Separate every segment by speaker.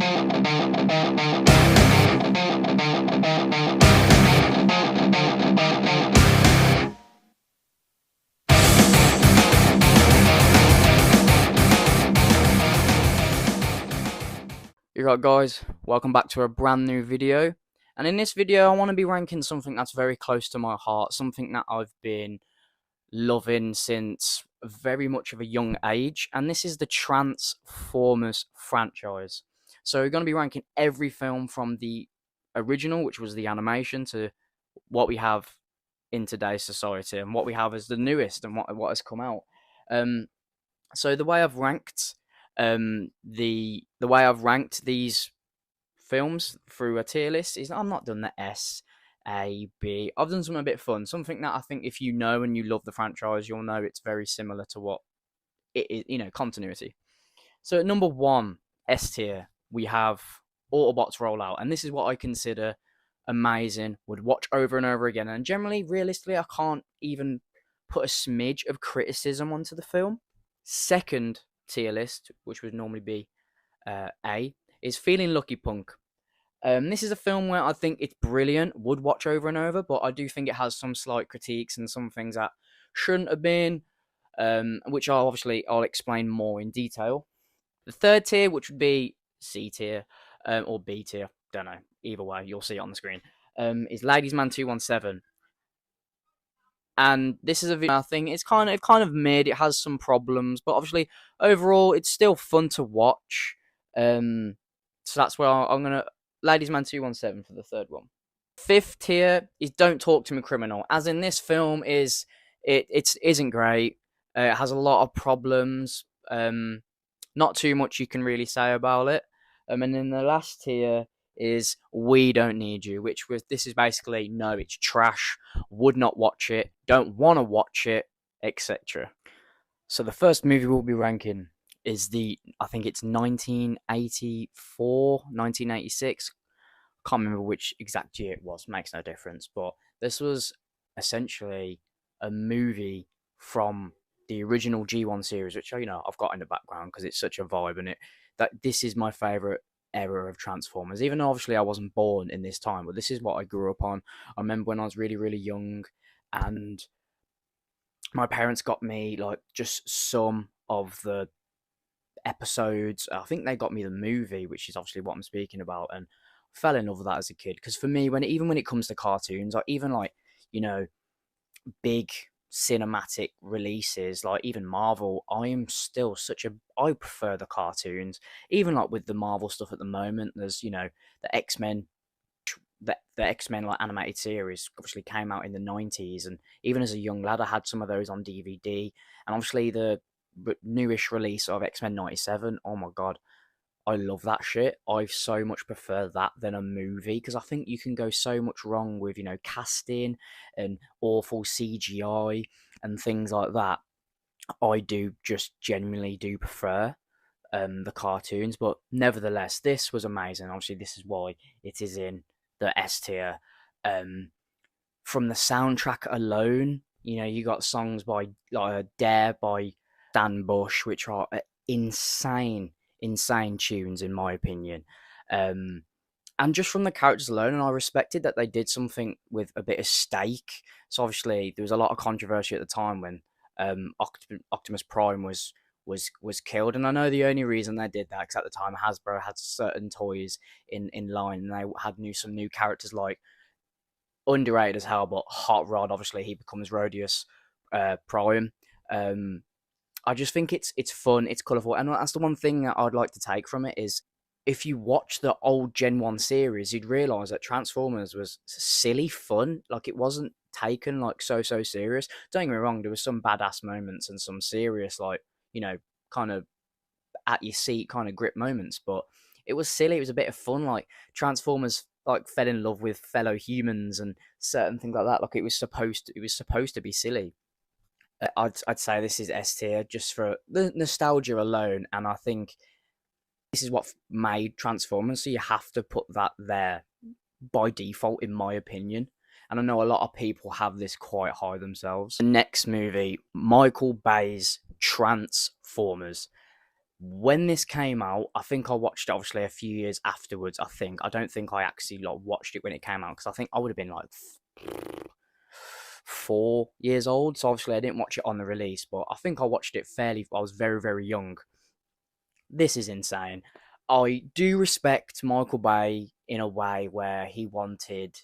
Speaker 1: You right, guys, welcome back to a brand new video. And in this video I want to be ranking something that's very close to my heart, something that I've been loving since very much of a young age, and this is the Transformers franchise. So we're going to be ranking every film from the original, which was the animation, to what we have in today's society and what we have as the newest and what has come out. So the way I've ranked the way I've ranked these films through a tier list is I'm not done the S, A, B. I've done something a bit fun, something that I think if you know and you love the franchise, you'll know it's very similar to what it is, continuity. So at number one, S tier, we have Autobots Rollout, and this is what I consider amazing, would watch over and over again, and generally, realistically, I can't even put a smidge of criticism onto the film. Second tier list, which would normally be A, is Feeling Lucky Punk. This is a film where I think it's brilliant, would watch over and over, but I do think it has some slight critiques and some things that shouldn't have been, which I'll explain more in detail. The third tier, which would be C tier or B tier, don't know. Either way, you'll see it on the screen. Is Ladies Man 217. And this is a video I think it's kind of mid. It has some problems, but obviously overall it's still fun to watch. So that's where I'm gonna Ladies Man 217 for the third one. Fifth tier is Don't Talk to Me Criminal, as in this film isn't great. It has a lot of problems. Not too much you can really say about it. And then the last tier is We Don't Need You, this is basically no, it's trash, would not watch it, don't want to watch it, etc. So the first movie we'll be ranking is I think it's 1984, 1986. Can't remember which exact year it was, makes no difference, but this was essentially a movie from the original G1 series, which I've got in the background because it's such a vibe, and this is my favorite era of Transformers, even though obviously I wasn't born in this time, but this is what I grew up on. I remember when I was really, really young, and my parents got me like just some of the episodes. I think they got me the movie, which is obviously what I'm speaking about, and I fell in love with that as a kid. Because for me, even when it comes to cartoons, like even like big cinematic releases, like even Marvel, I prefer the cartoons. Even like with the Marvel stuff at the moment, there's the X-Men, the X-Men like animated series obviously came out in the 90s, and even as a young lad I had some of those on DVD, and obviously the newish release of X-Men 97, oh my god, I love that shit. I so much prefer that than a movie, because I think you can go so much wrong with, casting and awful CGI and things like that. I do just genuinely do prefer the cartoons, but nevertheless, this was amazing. Obviously, this is why it is in the S tier. From the soundtrack alone, you got songs by like Dare by Dan Bush, which are insane tunes in my opinion. And just from the characters alone, and I respected that they did something with a bit of stake. So obviously there was a lot of controversy at the time when Optimus Prime was killed, and I know the only reason they did that because at the time Hasbro had certain toys in line, and they had some new characters like, underrated as hell, but Hot Rod, obviously he becomes Rodius Prime. I just think it's fun, it's colourful, and that's the one thing that I'd like to take from it is, if you watch the old Gen 1 series, you'd realise that Transformers was silly fun. Like, it wasn't taken like so serious. Don't get me wrong, there was some badass moments and some serious, like, kind of at your seat kind of grip moments, but it was silly. It was a bit of fun. Like, Transformers like fell in love with fellow humans and certain things like that. Like, it was supposed to be silly. I'd say this is S tier just for the nostalgia alone, and I think this is what made Transformers, so you have to put that there by default, in my opinion. And I know a lot of people have this quite high themselves. The next movie, Michael Bay's Transformers. When this came out, I think I watched it obviously a few years afterwards. I don't think I actually like watched it when it came out because I think I would have been like 4 years old. So obviously I didn't watch it on the release, but I think I watched it fairly. I was very very young. This is insane. I do respect Michael Bay in a way where he wanted,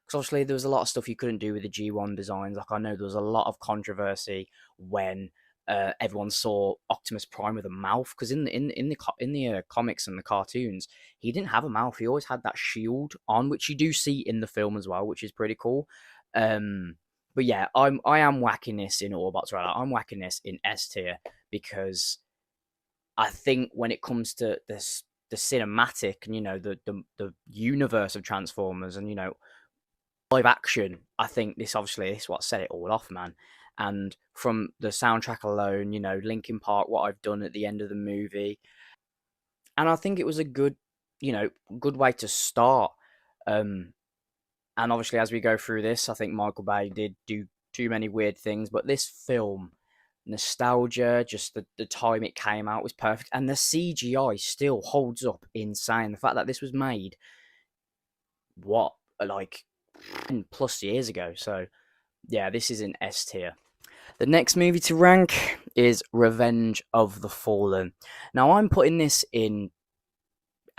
Speaker 1: because obviously there was a lot of stuff you couldn't do with the G1 designs. Like I know there was a lot of controversy when everyone saw Optimus Prime with a mouth, because in the comics and the cartoons, he didn't have a mouth. He always had that shield on, which you do see in the film as well, which is pretty cool. Um, but yeah, I am whacking this in Autobots, right? I'm whacking this in S tier because I think when it comes to this the cinematic and the universe of Transformers and live action, I think this is what set it all off, man. And from the soundtrack alone, Linkin Park, what I've done at the end of the movie, and I think it was a you know, good way to start. Um, and obviously, as we go through this, I think Michael Bay did do too many weird things, but this film, nostalgia, just the time it came out was perfect, and the CGI still holds up insane. The fact that this was made, what, like 10 plus years ago. So yeah, this is in S tier. The next movie to rank is Revenge of the Fallen. Now I'm putting this in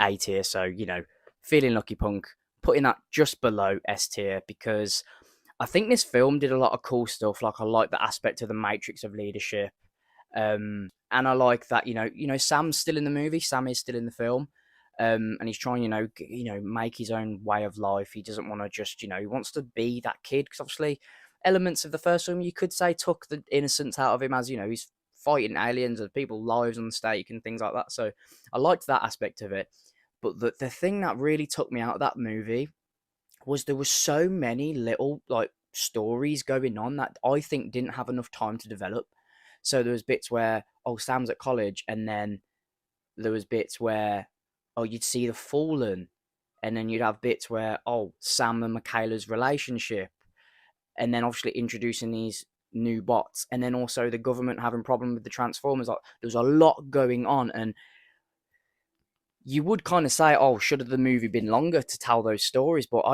Speaker 1: A tier, so feeling lucky punk, putting that just below S tier because I think this film did a lot of cool stuff. Like I like the aspect of the matrix of leadership. And I like that Sam's still in the movie. Sam is still in the film, and he's trying make his own way of life. He doesn't want to just he wants to be that kid because obviously elements of the first film you could say took the innocence out of him as he's fighting aliens and people's lives on the stake and things like that. So I liked that aspect of it. But the thing that really took me out of that movie was there were so many little like stories going on that I think didn't have enough time to develop. So there was bits where Sam's at college, and then there was bits where you'd see the Fallen, and then you'd have bits where Sam and Michaela's relationship, and then obviously introducing these new bots, and then also the government having problem with the Transformers. Like there was a lot going on, and you would kind of say, should have the movie been longer to tell those stories? But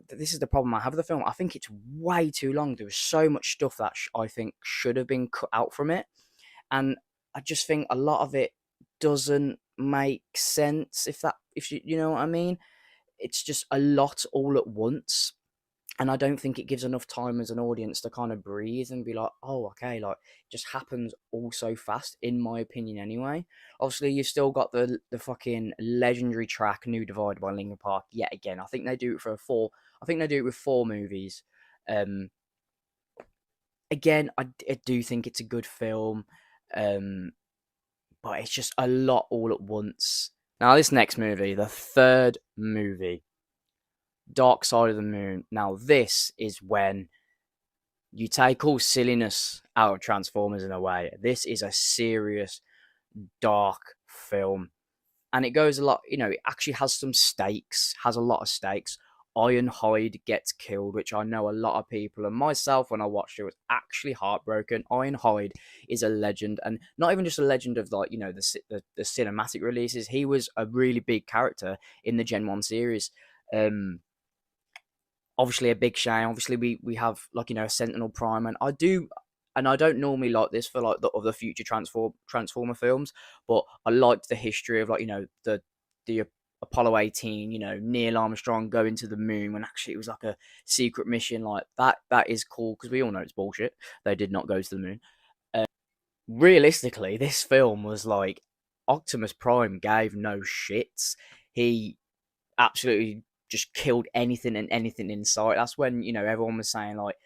Speaker 1: this is the problem I have with the film. I think it's way too long. There was so much stuff that I think should have been cut out from it, and I just think a lot of it doesn't make sense. If you know what I mean, it's just a lot all at once, and I don't think it gives enough time as an audience to kind of breathe and be like, oh, okay, like it just happens all so fast, in my opinion, anyway. Obviously, you've still got the fucking legendary track "New Divide" by Linkin Park. Yet again, I think they do it for four. I think they do it with four movies. Um, Again, I do think it's a good film, um, but it's just a lot all at once. Now, this next movie, the third movie, Dark Side of the Moon. Now, this is when you take all silliness out of Transformers in a way. This is a serious, dark film. And it goes a lot, it actually has some stakes, has a lot of stakes. Ironhide gets killed, which I know a lot of people and myself when I watched it was actually heartbroken. Ironhide is a legend, and not even just a legend of like the cinematic releases. He was a really big character in the Gen 1 series. Um, Obviously a big shame. Obviously we have like a Sentinel Prime, and I don't normally like this for like the other future Transformer films, but I liked the history of like the Apollo 18, Neil Armstrong going to the moon when actually it was like a secret mission. Like that is cool because we all know it's bullshit. They did not go to the moon. Realistically, this film was like Optimus Prime gave no shits. He absolutely just killed anything and anything in sight. That's when everyone was saying like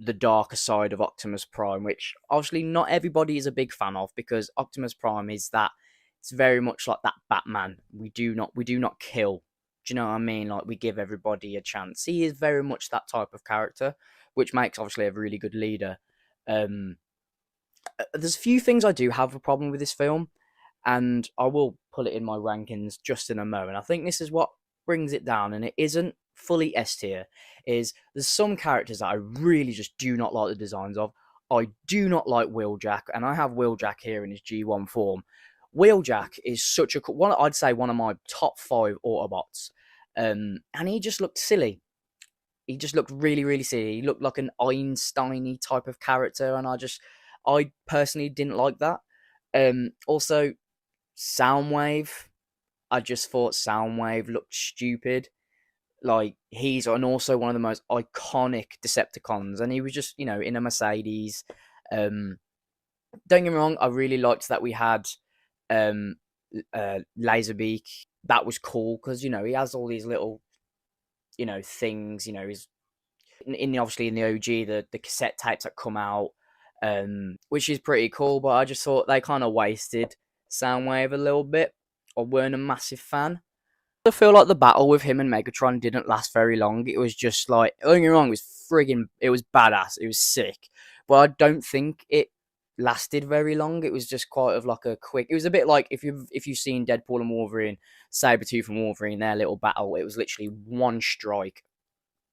Speaker 1: the darker side of Optimus Prime, which obviously not everybody is a big fan of because Optimus Prime is that it's very much like that Batman. We do not kill. Do you know what I mean? Like we give everybody a chance. He is very much that type of character, which makes obviously a really good leader. Um, there's a few things I do have a problem with this film, and I will put it in my rankings just in a moment. I think this is what brings it down, and it isn't fully S tier. Is there's some characters that I really just do not like the designs of. I do not like Wheeljack, and I have Wheeljack here in his G1 form. Wheeljack is such a one. I'd say one of my top five Autobots, and he just looked silly. He just looked really, really silly. He looked like an Einstein type of character, and I personally didn't like that. Also, Soundwave. I just thought Soundwave looked stupid. Like he's and also one of the most iconic Decepticons, and he was just in a Mercedes. Um, don't get me wrong, I really liked that we had um, Laserbeak. That was cool because he has all these little things. He's obviously in the OG the cassette tapes that come out, which is pretty cool. But I just thought they kind of wasted Soundwave a little bit. I weren't a massive fan. I feel like the battle with him and Megatron didn't last very long. It was just like, don't get me wrong, it was badass, it was sick, but I don't think it lasted very long. It was just quite of like a quick. It was a bit like if you've seen Deadpool and Wolverine, Sabretooth and Wolverine, their little battle. It was literally one strike,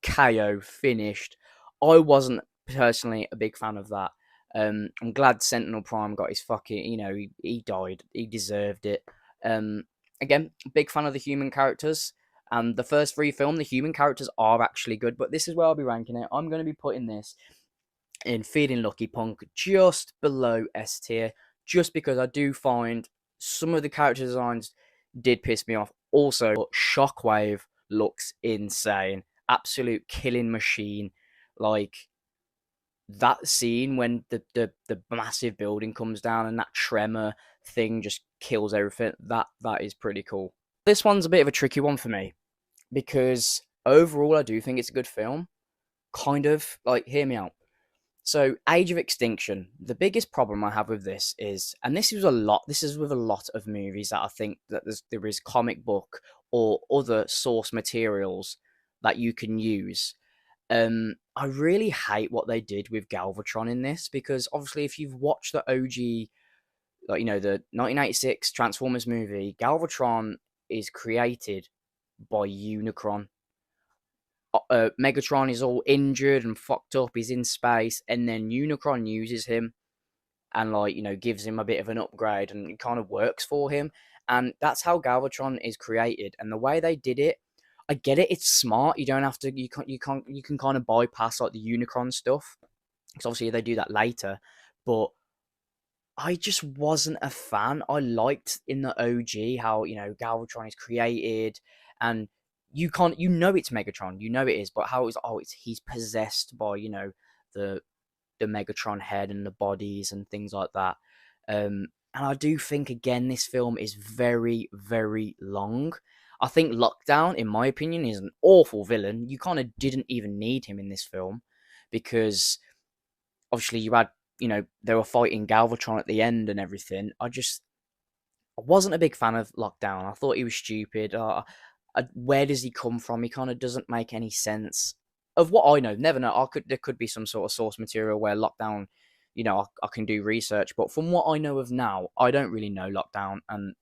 Speaker 1: KO, finished. I wasn't personally a big fan of that. I'm glad Sentinel Prime got his fucking, he died. He deserved it. Um, Again, big fan of the human characters. And the first three film, the human characters are actually good, but this is where I'll be ranking it. I'm going to be putting this in Feeling Lucky Punk just below S tier, just because I do find some of the character designs did piss me off. Also, Shockwave looks insane. Absolute killing machine. Like that scene when the massive building comes down and that tremor thing just kills everything. That is pretty cool. This one's a bit of a tricky one for me because overall I do think it's a good film. Kind of like hear me out. So, Age of Extinction. The biggest problem I have with this is, and this is a lot. This is with a lot of movies that I think that there is comic book or other source materials that you can use. I really hate what they did with Galvatron in this because obviously, if you've watched the OG, like the 1986 Transformers movie, Galvatron is created by Unicron. Megatron is all injured and fucked up. He's in space, and then Unicron uses him and gives him a bit of an upgrade, and it kind of works for him. And that's how Galvatron is created. And the way they did it, I get it. It's smart. You don't have to. You can kind of bypass like the Unicron stuff because obviously they do that later. But I just wasn't a fan. I liked in the OG how Galvatron is created, and it's Megatron, it is, but how he's possessed by the Megatron head and the bodies and things like that. And I do think again this film is very very long. I think Lockdown, in my opinion, is an awful villain. You kind of didn't even need him in this film because obviously you had they were fighting Galvatron at the end and everything. I wasn't a big fan of Lockdown. I thought he was stupid. Where does he come from? He kind of doesn't make any sense. Of what I know, never know. There could be some sort of source material where Lockdown, I can do research. But from what I know of now, I don't really know Lockdown, and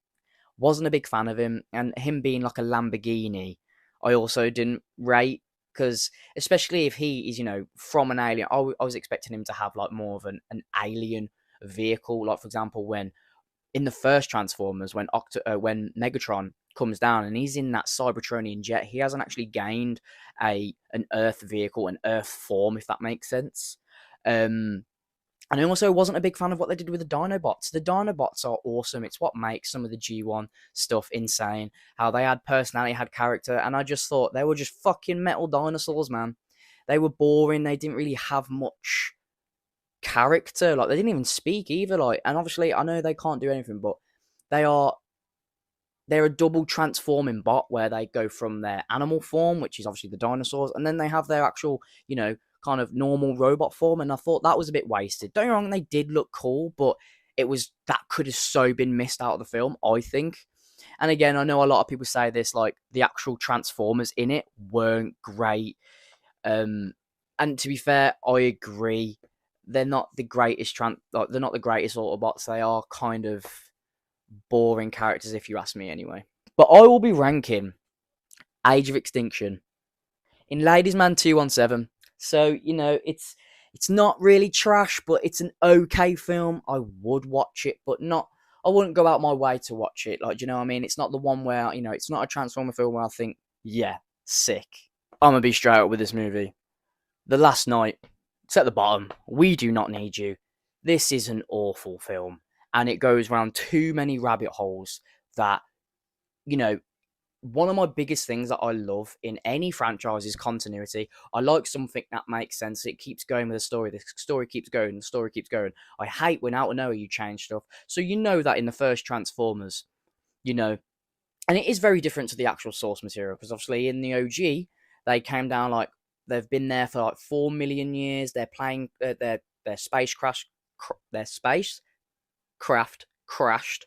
Speaker 1: wasn't a big fan of him. And him being like a Lamborghini, I also didn't rate because, especially if he is, from an alien, I was expecting him to have like more of an alien vehicle. Like for example, when in the first Transformers, when Megatron comes down and he's in that Cybertronian jet, he hasn't actually gained an Earth vehicle, an Earth form, if that makes sense. And I also wasn't a big fan of what they did with the Dinobots. The Dinobots are awesome. It's what makes some of the G1 stuff insane. How they had personality, had character, and I just thought they were just fucking metal dinosaurs, man. They were boring. They didn't really have much character. Like they didn't even speak either. And obviously I know they can't do anything, but they're a double transforming bot where they go from their animal form, which is obviously the dinosaurs, and then they have their actual, kind of normal robot form. And I thought that was a bit wasted. Don't get me wrong, they did look cool, but that could have so been missed out of the film, I think. And again, I know a lot of people say this, like the actual Transformers in it weren't great. And to be fair, I agree. They're not the greatest they're not the greatest Autobots. They are kind of boring characters, if you ask me, anyway. But I will be ranking Age of Extinction in Ladies Man 217. So it's not really trash, but it's an okay film. I would watch it, but not. I wouldn't go out my way to watch it. Like, do you know what I mean? It's not the one where, it's not a Transformer film where I think, yeah, sick. I'm gonna be straight up with this movie. The Last Night, it's at the bottom. We Do Not Need You. This is an awful film, and it goes around too many rabbit holes that, you know, one of my biggest things that I love in any franchise is continuity. I like something that makes sense. It keeps going with the story. The story keeps going. The story keeps going. I hate when out of nowhere you change stuff. So you know that in the first Transformers, you know, and it is very different to the actual source material because obviously in the OG they came down like they've been there for like 4 million years. They're playing their their spacecraft crashed,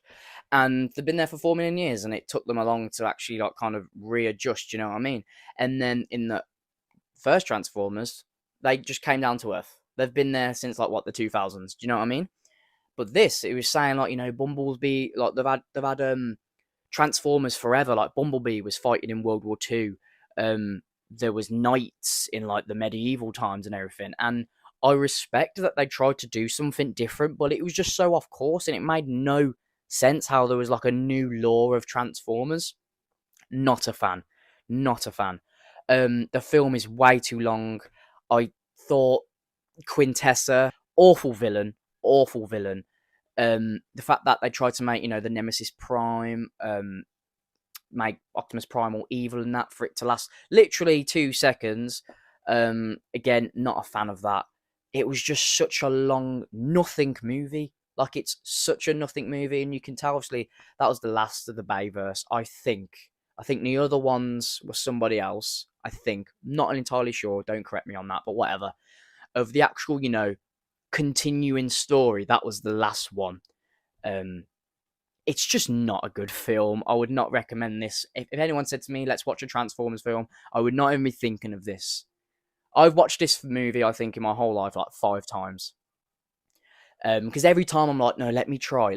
Speaker 1: and they've been there for 4 million years, and it took them along to actually like kind of readjust. You know what I mean? And then in the first Transformers, they just came down to Earth. They've been there since like what the 2000s. Do you know what I mean? But this, it was saying like Bumblebee, like they've had Transformers forever. Like Bumblebee was fighting in World War Two. There was knights in like the medieval times and everything. And I respect that they tried to do something different, but it was just so off course and it made no sense how there was like a new law of Transformers. Not a fan. Not a fan. The film is way too long. I thought Quintessa, awful villain, awful villain. The fact that they tried to make, the Nemesis Prime, make Optimus Prime all evil and that for it to last literally 2 seconds. Again, not a fan of that. It was just such a long nothing movie. Like it's such a nothing movie, and you can tell obviously that was the last of the Bayverse. I think. I think the other ones were somebody else. I think. Not entirely sure. Don't correct me on that, but whatever. Of the actual, continuing story, that was the last one. Um, it's just not a good film. I would not recommend this. If anyone said to me, let's watch a Transformers film, I would not even be thinking of this. I've watched this movie, I think, in my whole life like 5 times. Because every time I'm like, no, let me try.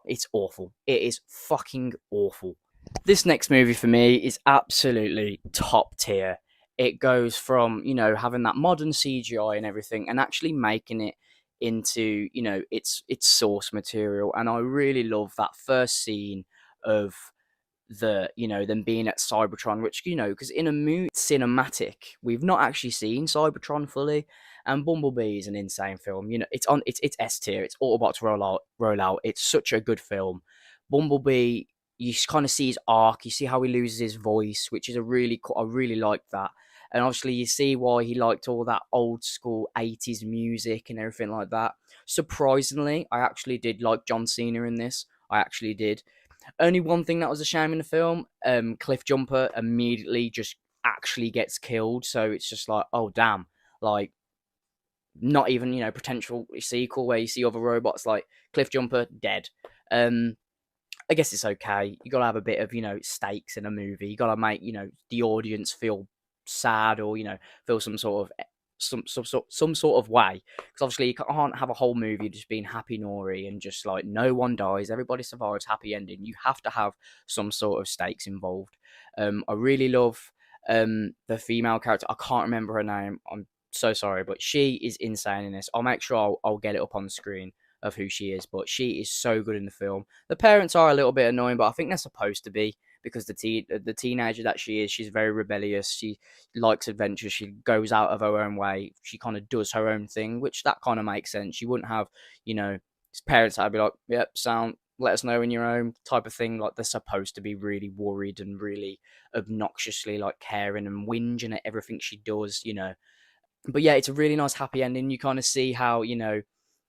Speaker 1: It's awful. It is fucking awful. This next movie for me is absolutely top tier. It goes from, having that modern CGI and everything and actually making it into, its source material. And I really love that first scene of them being at Cybertron, which, because in a movie cinematic, we've not actually seen Cybertron fully. And Bumblebee is an insane film. It's S tier. It's Autobots roll out. It's such a good film. Bumblebee, you kind of see his arc. You see how he loses his voice, which is I really like that. And obviously, you see why he liked all that old school 80s music and everything like that. Surprisingly, I actually did like John Cena in this. I actually did. Only one thing that was a shame in the film, Cliff Jumper immediately just actually gets killed. So it's just like, oh, damn. Like, not even, potential sequel where you see other robots like Cliff Jumper dead. I guess it's okay. You gotta have a bit of, stakes in a movie. You gotta make, the audience feel sad or, feel some sort of some sort of way, because obviously you can't have a whole movie just being happy Nori and just like no one dies, everybody survives, happy ending. You have to have some sort of stakes involved. I really love the female character. I can't remember her name. I'm so sorry, but she is insane in this. I'll make sure I'll get it up on the screen of who she is, but she is so good in the film. The parents are a little bit annoying, but I think they're supposed to be, because the teenager that she is, she's very rebellious. She likes adventure. She goes out of her own way. She kind of does her own thing, which that kind of makes sense. You wouldn't have, his parents that'd be like, yep, sound, let us know in your own type of thing. Like they're supposed to be really worried and really obnoxiously like caring and whinging at everything she does. But yeah, it's a really nice happy ending. You kind of see how,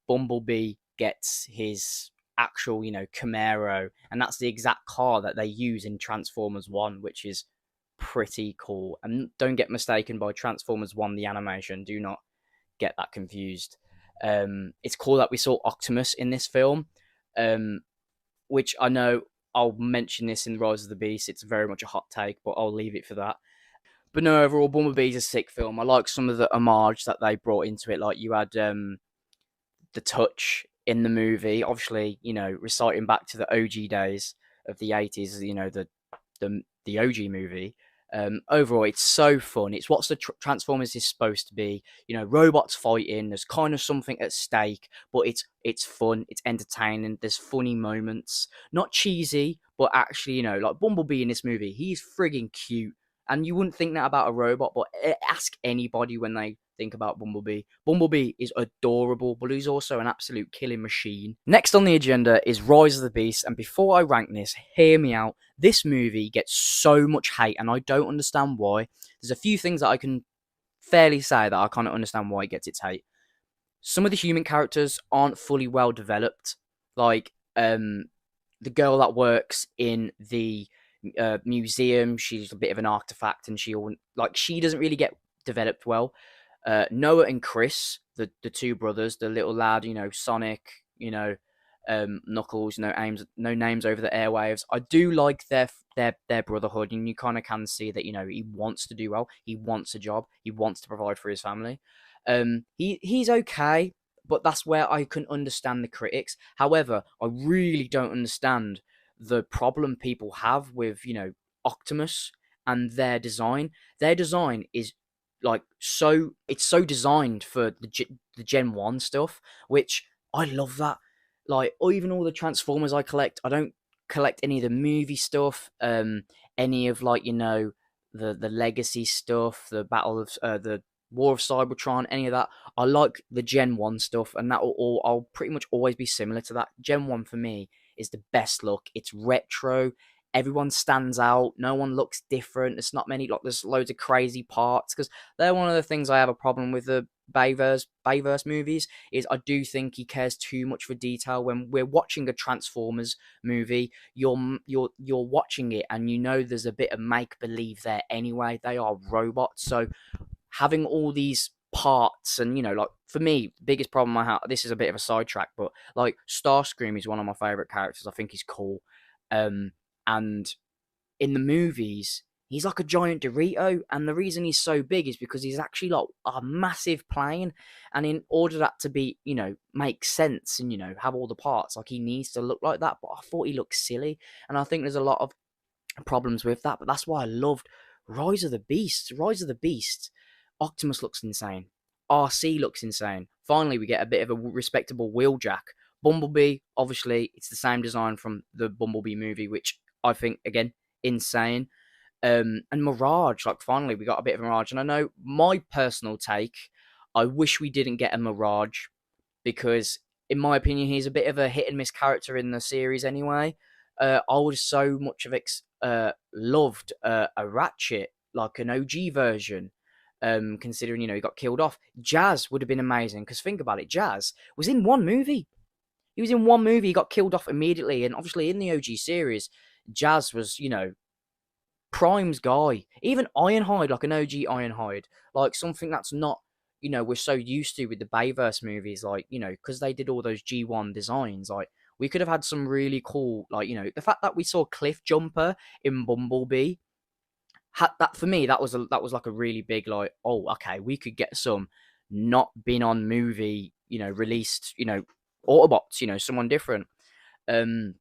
Speaker 1: Bumblebee gets his actual, Camaro, and that's the exact car that they use in Transformers 1, which is pretty cool. And don't get mistaken by Transformers 1, the animation. Do not get that confused. It's cool that we saw Optimus in this film, which I know I'll mention this in Rise of the Beast. It's very much a hot take, but I'll leave it for that. But no, overall, Bumblebee's a sick film. I like some of the homage that they brought into it. Like you had the touch in the movie, obviously, reciting back to the OG days of the 80s, the OG movie. Overall, it's so fun. It's what the Transformers is supposed to be. You know, robots fighting. There's kind of something at stake, but it's fun. It's entertaining. There's funny moments, not cheesy, but actually, you know, like Bumblebee in this movie. He's frigging cute, and you wouldn't think that about a robot, but ask anybody when they think about Bumblebee. Bumblebee is adorable, but he's also an absolute killing machine. Next on the agenda is Rise of the Beast, and before I rank this, hear me out. This movie gets so much hate, and I don't understand why. There's a few things that I can fairly say that I kind of understand why it gets its hate. Some of the human characters aren't fully well developed. Like, the girl that works in the museum, she's a bit of an artifact, and she doesn't really get developed well. Noah and Chris, the two brothers, the little lad, you know, Sonic, you know, Knuckles, no names over the airwaves. I do like their brotherhood, and you kind of can see that, you know, he wants to do well, he wants a job, he wants to provide for his family. He's okay, but that's where I can understand the critics. However, I really don't understand the problem people have with, you know, Optimus and their design. Their design is like it's so designed for the Gen 1 stuff, which I love that. Like, or even all the Transformers I collect, I don't collect any of the movie stuff, any of, like, you know, the legacy stuff, the battle of the War of Cybertron, any of that. I like the Gen 1 stuff, and that will all I'll pretty much always be similar to that. Gen 1 for me is the best look. It's retro. Everyone stands out. No one looks different. There's not many, like, there's loads of crazy parts, because they're one of the things I have a problem with the Bayverse movies. Is I do think he cares too much for detail. When we're watching a Transformers movie, you're watching it, and you know there's a bit of make believe there anyway. They are robots, so having all these parts, and, you know, like, for me, the biggest problem I have, this is a bit of a sidetrack, but, like, Starscream is one of my favorite characters. I think he's cool. And in the movies, he's like a giant Dorito, and the reason he's so big is because he's actually like a massive plane, and in order that to be, you know, make sense and, you know, have all the parts, like, he needs to look like that. But I thought he looked silly, and I think there's a lot of problems with that. But that's why I loved Rise of the Beast. Rise of the Beast, Optimus looks insane. RC looks insane. Finally, we get a bit of a respectable Wheeljack. Bumblebee, obviously, it's the same design from the Bumblebee movie, which I think, again, insane. And Mirage, like, finally we got a bit of Mirage. And I know my personal take, I wish we didn't get a Mirage, because in my opinion he's a bit of a hit and miss character in the series anyway. I would so much have loved a Ratchet, like an OG version. Considering, you know, he got killed off. Jazz would have been amazing, because think about it, Jazz was in one movie. He was in one movie, he got killed off immediately, and obviously in the OG series, Jazz was, you know, Prime's guy. Even Ironhide, like an OG Ironhide, like something that's not, you know, we're so used to with the Bayverse movies, like, you know, because they did all those G1 designs, like, we could have had some really cool, like, you know, the fact that we saw Cliff Jumper in Bumblebee, that for me, that was like a really big, like, oh, okay, we could get some not been on movie, you know, released, you know, Autobots, you know, someone different. Um,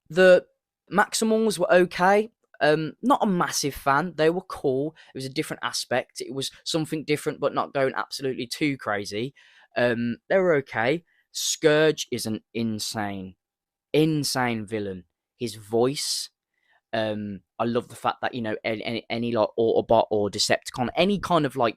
Speaker 1: the Maximals were okay. Not a massive fan. They were cool. It was a different aspect. It was something different, but not going absolutely too crazy. They were okay. Scourge is an insane villain. His voice. I love the fact that, you know, any like Autobot or Decepticon, any kind of, like,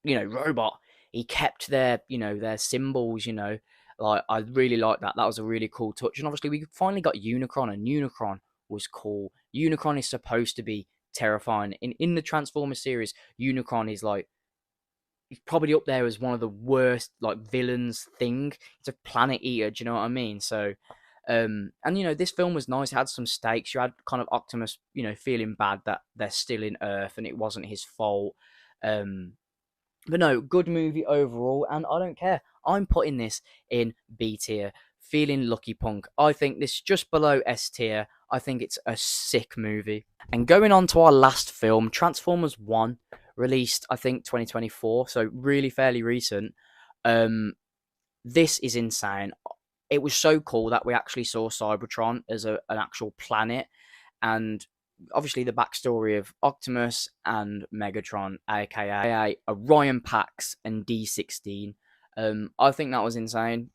Speaker 1: robot, he kept their, you know, their symbols, you know. Like, I really like that. That was a really cool touch. And obviously we finally got Unicron, and Unicron was cool. Unicron is supposed to be terrifying. In the Transformers series, Unicron is like, he's probably up there as one of the worst, like, villains thing. It's a planet eater, do you know what I mean? So and, you know, this film was nice. It had some stakes. You had kind of Optimus, you know, feeling bad that they're still in Earth and it wasn't his fault. Um but no, good movie overall, and I don't care. I'm putting this in B tier. Feeling lucky punk. I think this is just below S tier. I think it's a sick movie. And going on to our last film, Transformers 1, released, I think, 2024, so really fairly recent. This is insane. It was so cool that we actually saw Cybertron as an actual planet, and obviously the backstory of Optimus and Megatron, aka Orion Pax and D16. I think that was insane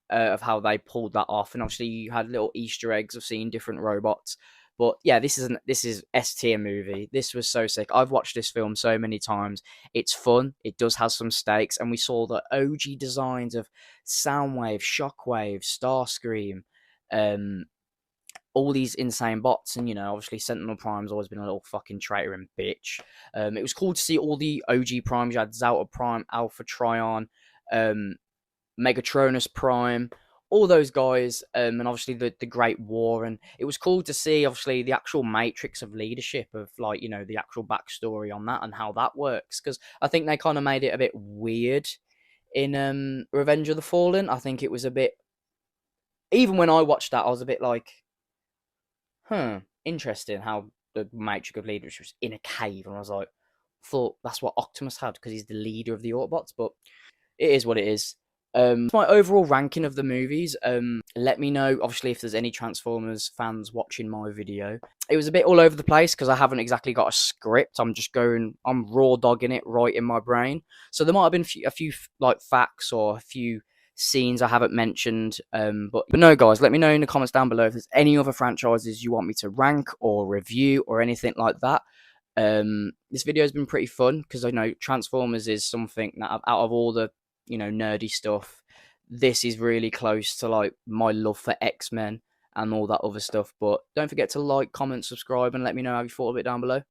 Speaker 1: of how they pulled that off, and obviously you had little Easter eggs of seeing different robots. But yeah, this is S tier movie. This was so sick. I've watched this film so many times. It's fun. It does have some stakes, and we saw the OG designs of Soundwave, Shockwave, Starscream, um, all these insane bots, and obviously Sentinel Prime's always been a little fucking traitor and bitch. It was cool to see all the OG primes. You had Zalta Prime, Alpha Trion, um, Megatronus Prime, all those guys, and obviously the Great War, and it was cool to see obviously the actual matrix of leadership of like the actual backstory on that and how that works, because I think they kind of made it a bit weird in Revenge of the Fallen. I think it was a bit, even when I watched that, I was a bit like, interesting how the matrix of leadership was in a cave, and I was like, thought that's what Optimus had because he's the leader of the Autobots, but it is what it is. My overall ranking of the movies. Let me know, obviously, if there's any Transformers fans watching my video. It was a bit all over the place because I haven't exactly got a script. I'm raw dogging it right in my brain. So there might have been a few like facts or a few scenes I haven't mentioned. But no, guys, let me know in the comments down below if there's any other franchises you want me to rank or review or anything like that. This video has been pretty fun because I know Transformers is something that out of all the nerdy stuff, this is really close to like my love for X-Men and all that other stuff. But don't forget to like, comment, subscribe, and let me know how you thought of it down below.